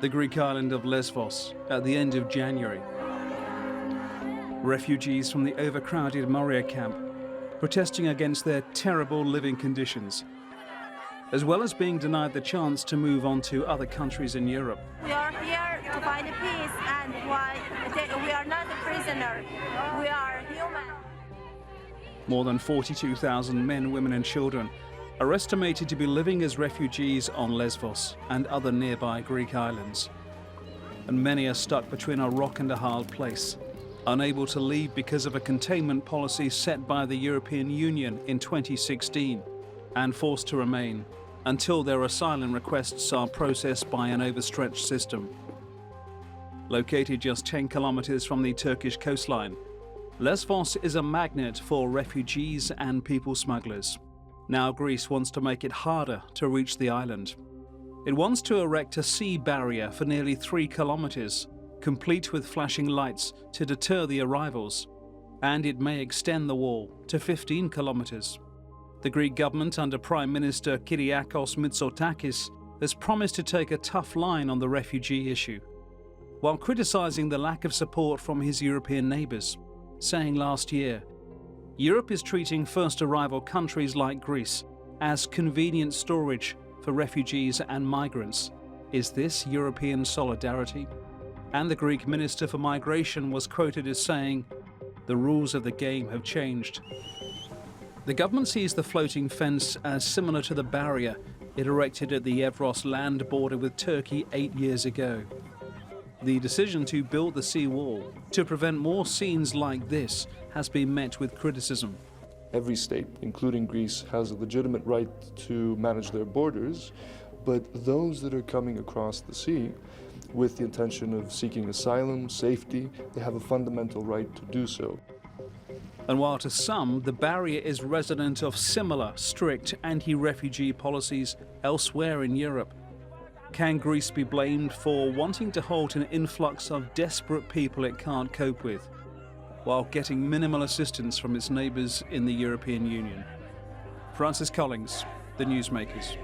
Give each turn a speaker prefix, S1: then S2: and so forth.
S1: the Greek island of Lesvos at the end of January. Refugees from the overcrowded Moria camp protesting against their terrible living conditions, as well as being denied the chance to move on to other countries in Europe.
S2: We are here to find peace, and we are not a prisoner. We are human.
S1: More than 42,000 men, women and children are estimated to be living as refugees on Lesvos and other nearby Greek islands. And many are stuck between a rock and a hard place, unable to leave because of a containment policy set by the European Union in 2016, and forced to remain until their asylum requests are processed by an overstretched system. Located just 10 kilometers from the Turkish coastline, Lesvos is a magnet for refugees and people smugglers. Now Greece wants to make it harder to reach the island. It wants to erect a sea barrier for nearly 3 kilometers, complete with flashing lights to deter the arrivals, and it may extend the wall to 15 kilometers. The Greek government under Prime Minister Kyriakos Mitsotakis has promised to take a tough line on the refugee issue, while criticizing the lack of support from his European neighbors, saying last year, Europe is treating first arrival countries like Greece as convenient storage for refugees and migrants. Is this European solidarity? And the Greek Minister for Migration was quoted as saying, the rules of the game have changed. The government sees the floating fence as similar to the barrier it erected at the Evros land border with Turkey 8 years ago. The decision to build the seawall to prevent more scenes like this has been met with criticism.
S3: Every state, including Greece, has a legitimate right to manage their borders, but those that are coming across the sea with the intention of seeking asylum, safety, they have a fundamental right to do so.
S1: And while to some the barrier is resident of similar strict anti-refugee policies elsewhere in Europe, can Greece be blamed for wanting to halt an influx of desperate people it can't cope with, while getting minimal assistance from its neighbours in the European Union? Francis Collings, The Newsmakers.